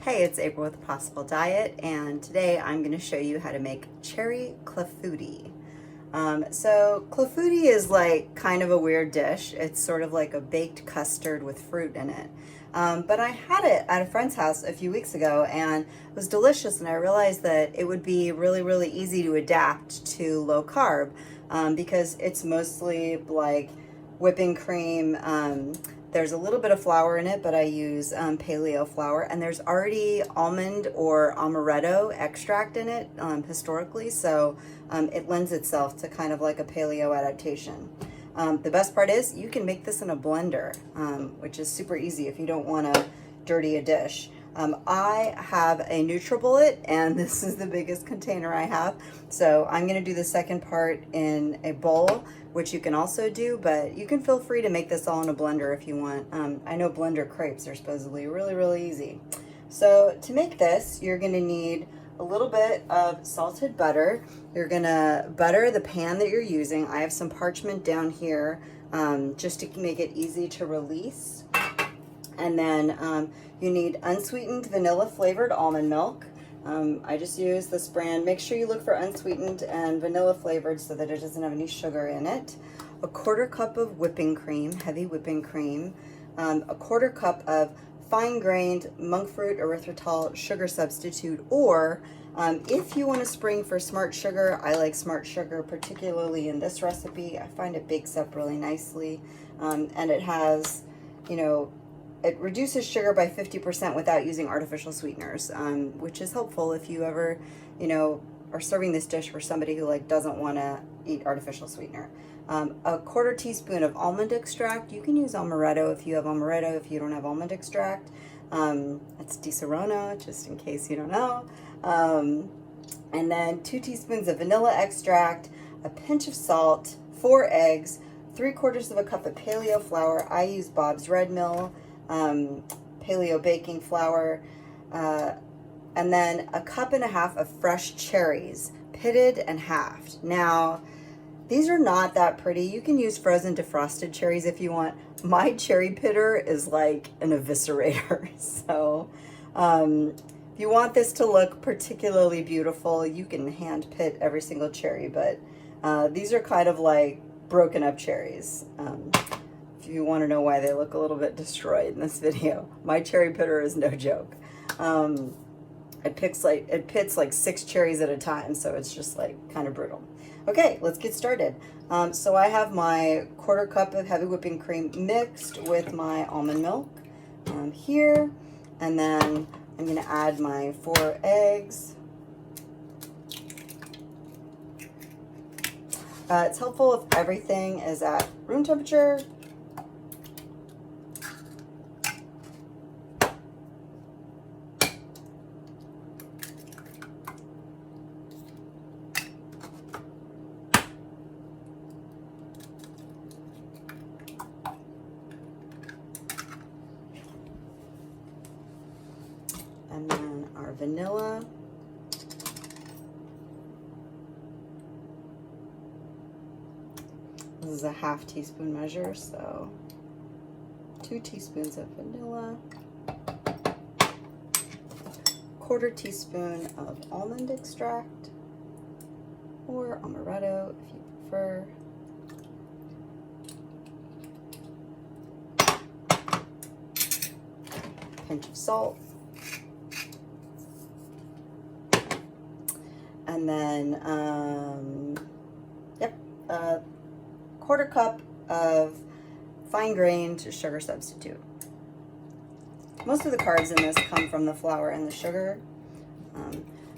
Hey, it's April with the Possible Diet, and today I'm going to show you how to make cherry clafoutis. So clafoutis is like kind of a weird dish. It's sort of like a baked custard with fruit in it. But I had it at a friend's house a few weeks ago and it was delicious, and I realized that it would be really easy to adapt to low carb because it's mostly like whipping cream. There's a little bit of flour in it, but I use paleo flour, and there's already almond or amaretto extract in it historically, so it lends itself to kind of like a paleo adaptation. The best part is you can make this in a blender, which is super easy if you don't want to dirty a dish. I have a NutriBullet, and this is the biggest container I have. So I'm going to do the second part in a bowl, which you can also do, but you can feel free to make this all in a blender if you want. I know blender crepes are supposedly really easy. So to make this, you're going to need a little bit of salted butter. You're going to butter the pan that you're using. I have some parchment down here just to make it easy to release. And then you need unsweetened vanilla flavored almond milk. I just use this brand. Make sure you look for unsweetened and vanilla flavored so that it doesn't have any sugar in it. A 1/4 cup of whipping cream, heavy whipping cream. A 1/4 cup of fine-grained monkfruit-erythritol sugar substitute, or if you want to spring for smart sugar, I like smart sugar, particularly in this recipe. I find it bakes up really nicely, and it has, it reduces sugar by 50% without using artificial sweeteners, which is helpful if you ever, are serving this dish for somebody who doesn't want to eat artificial sweetener. A 1/4 teaspoon of almond extract. You can use amaretto if you have amaretto. If you don't have almond extract, it's Disaronno, just in case you don't know. And then 2 teaspoons of vanilla extract, a pinch of salt, 4 eggs, 3/4 cup of paleo flour. I use Bob's Red Mill paleo baking flour, and then 1.5 cups of fresh cherries, pitted and halved. Now, these are not that pretty. You can use frozen defrosted cherries if you want. My cherry pitter is like an eviscerator. So if you want this to look particularly beautiful, you can hand pit every single cherry, but these are kind of like broken up cherries. If you want to know why they look a little bit destroyed in this video, my cherry pitter is no joke. It pits like 6 cherries at a time, so it's just like kind of brutal. Okay, let's get started. So I have my 1/4 cup of heavy whipping cream mixed with my almond milk here, and then I'm going to add my 4 eggs. It's helpful if everything is at room temperature. And then our vanilla. This is a 1/2 teaspoon measure, so 2 teaspoons of vanilla, 1/4 teaspoon of almond extract, or amaretto if you prefer. Pinch of salt. And then, 1/4 cup of fine-grained sugar substitute. Most of the carbs in this come from the flour and the sugar.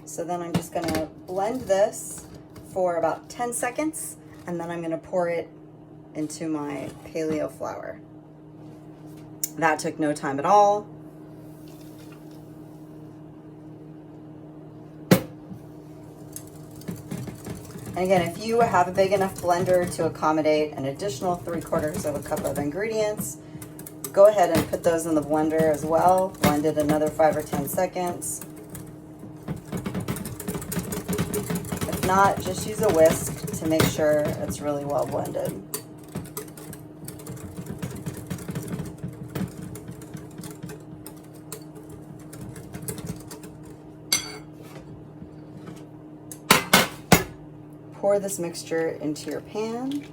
So then I'm just going to blend this for about 10 seconds, and then I'm going to pour it into my paleo flour. That took no time at all. And again, if you have a big enough blender to accommodate an additional 3/4 cup of ingredients, go ahead and put those in the blender as well. Blend it another 5 or 10 seconds. If not, just use a whisk to make sure it's really well blended. pour this mixture into your pan.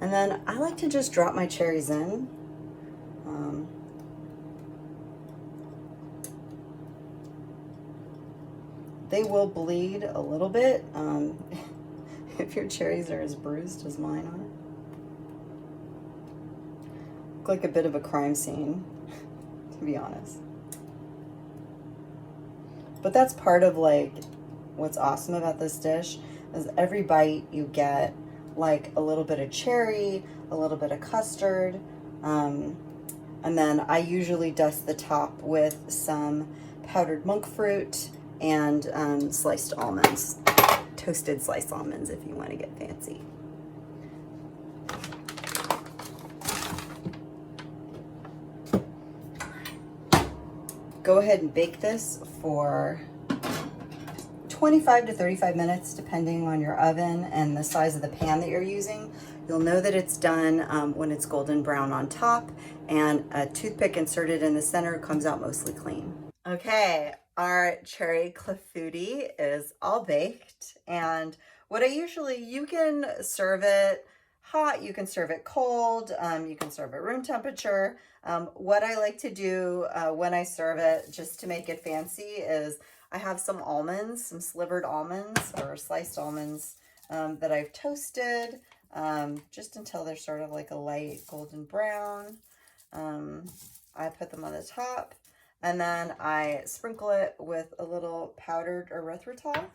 And then I like to just drop my cherries in. They will bleed a little bit if your cherries are as bruised as mine are. Look like a bit of a crime scene, to be honest. But that's part of like what's awesome about this dish is every bite you get like a little bit of cherry, a little bit of custard, and then I usually dust the top with some powdered monk fruit and sliced almonds, toasted sliced almonds if you want to get fancy. Go ahead and bake this for 25 to 35 minutes, depending on your oven and the size of the pan that you're using. You'll know that it's done when it's golden brown on top and a toothpick inserted in the center comes out mostly clean. Okay, our cherry clafoutis is all baked, and what you can serve it hot, you can serve it cold, you can serve it room temperature. What I like to do when I serve it, just to make it fancy, is I have some almonds, some slivered almonds or sliced almonds that I've toasted just until they're sort of like a light golden brown. I put them on the top, and then I sprinkle it with a little powdered erythritol.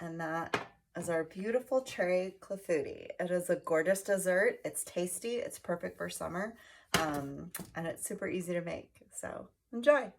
And that is our beautiful cherry clafoutis. It is a gorgeous dessert. It's tasty. It's perfect for summer. And it's super easy to make. So enjoy.